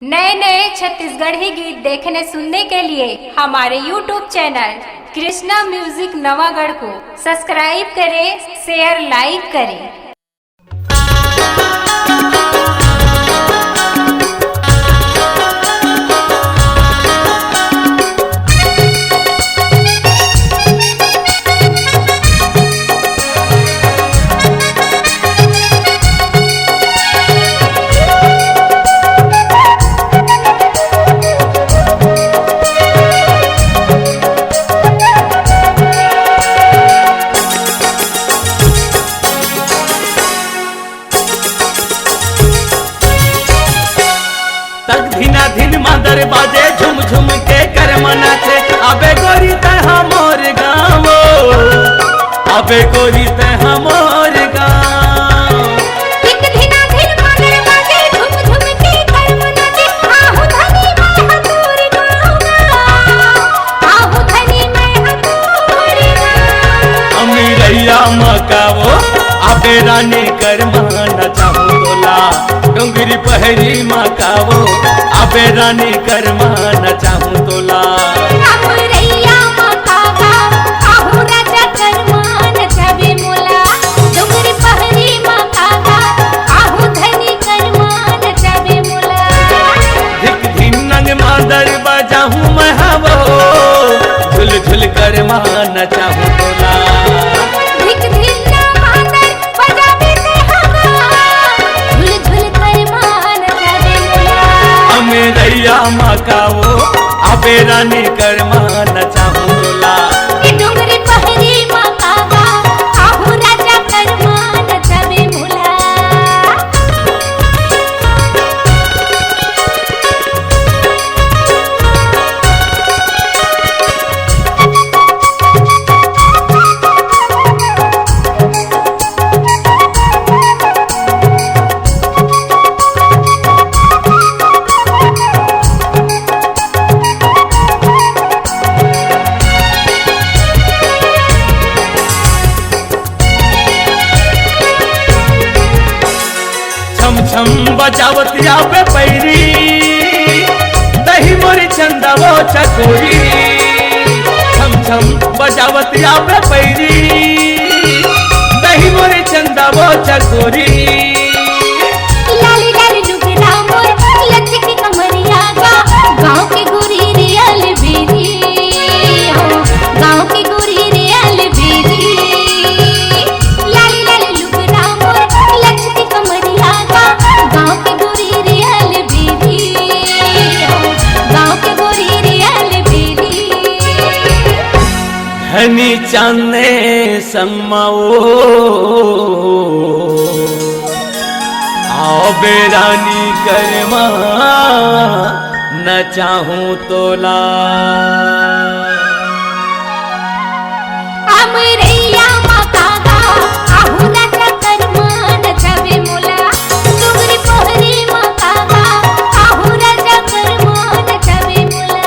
नए नए छत्तीसगढ़ी गीत देखने सुनने के लिए हमारे YouTube channel Krishna music Navagarh को सब्सक्राइब करें, शेयर लाइक करें। धिन मादर बाजे झुम झुम के कर मनाचे अबे गोरी तहा मोर गाँव, अबे गोरी तहा मोर गाँव। अमीरैया मकावो अबे रानी कर माना चाहूँ तोला, डोंगरी पहरी मकावो अबे रानी कर माना चाहूँ तोला। अमरैया मकावा आहू राजा कर मान छबे मोला, डोंगरी पहरी मकावा आहू धनी कर मान छबे मोला। धिक धिन नंग मादर बजाहूँ मैं हवो, झुल झुल कर माना चाहूँ तोला। धिक धिन ना मादर बजावे ते हवा, झुल झुल कर मान छबे मोला। अमेरैया मकावो अबे रानी कर माना चाहूँ तोला। डोंगरी पहरी मकावा आहू राजा कर मान छबे मोला। छम छम बजावत आबे पैरी, दही मोरी चंदावो चकोरी। छम छम बजावत आबे पैरी, दही मोरी चंदावो चकोरी। लाली लाली लुगना मोर लचकी कमरिया गा, गाँव की गोरी रियल बेरी हो, गाँव की गोरी रियल बेरी। लाली लाली लुगना मोर लचकी कमरिया गा, गाँव की गोरी रियल बेरी हो, गाँव की गोरी रियल बेरी। धनी चांदने संगमाओ आओ बेरानी करमा न चाहूँ तोला। अमरैया मकावा आहू राजा कर मान छबे मोला, डोंगरी पहरी मकावा आहू राजा कर मान छबे मोला।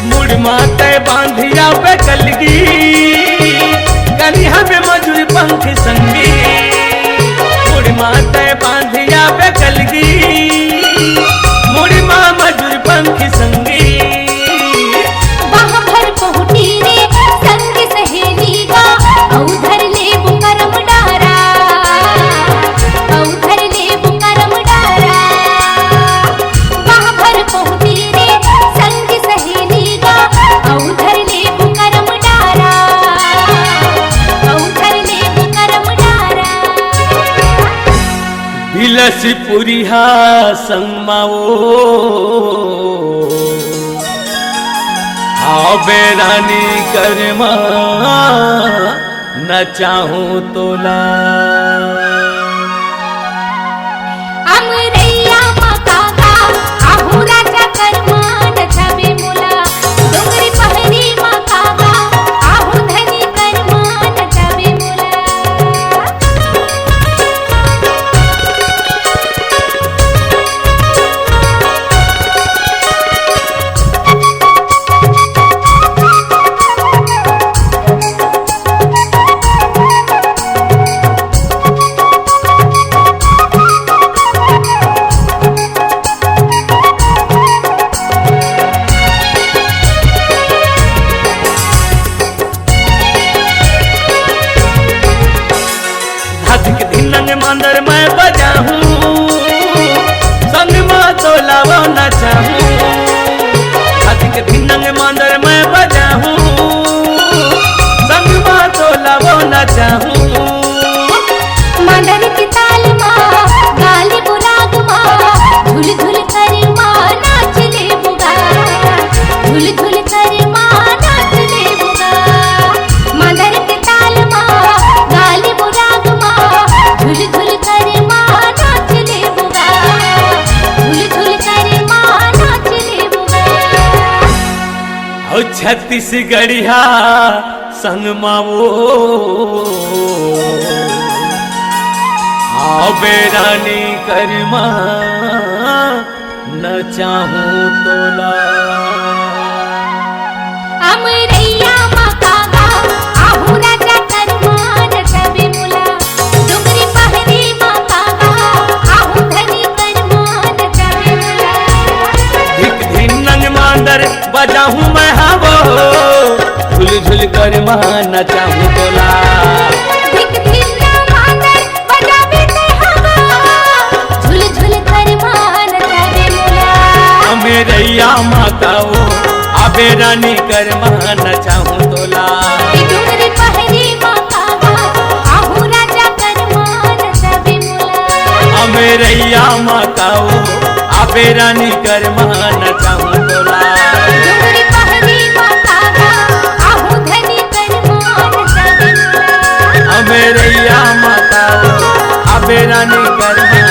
मुड़ माते बांधिया पे कलगी, कलिया पे मजूर पंख संगी। मुड़ माते बांधिया पे कलगी, मुड़ माँ मजूर पंख संगी। वहाँ भर पहुँची रे संग सहेली गा, औधर ले बुकरम डारा, औधर ले बुकरम डारा। वहाँ भर पहुँची रे संग सहेली गा, औधर ले बुकरम डारा, औधर ले बुकरम डारा। बिलस पुरिहा संगमाओ आओ बेरानी करमा न चाहूँ तोला। अमरैया मकावा वो न चाहूं अधिक धिनंग मांदर मैं बजाऊं संग माँ तोला वो न चाहूं मांदर की ताल माँ गाली बुराग माँ झुल झुल कर माँ नाच ले बुगा झुल झुल कर माँ नाच ले बुगा मांदर की ताल माँ गाली बुराग माँ झुल झुल कर माँ नाच ले बुगा झुल झुल कर माँ नाच ले बुगा हो छत्तीसगढ़िया संग मावो आबे रानी करमा न चाहूं तोला अमरैया मकागा आहू राजा करमान सबे मुला डुंगरी पहरी मकागा आहू धनी करमान सबे मुला धिक धिनंग मांदर बजाऊं मैं हावो झुल झुल कर न चाहूं तोला धिक धिन्ना मांदर बजावे ते हवा झुल झुल करमान सबे मुला अमेरैया माताओ आबे रानी करमा न चाहूं तोला डुंगरी पहरी मकागा आहू राजा करमान सबे मुला अमेरैया माताओ आबे रानी करमा न चाहूं तोला डुंगरी पहरी मकागा आहू धनी करमान सबे मुला अमेरैया माताओ आबे रानी करमा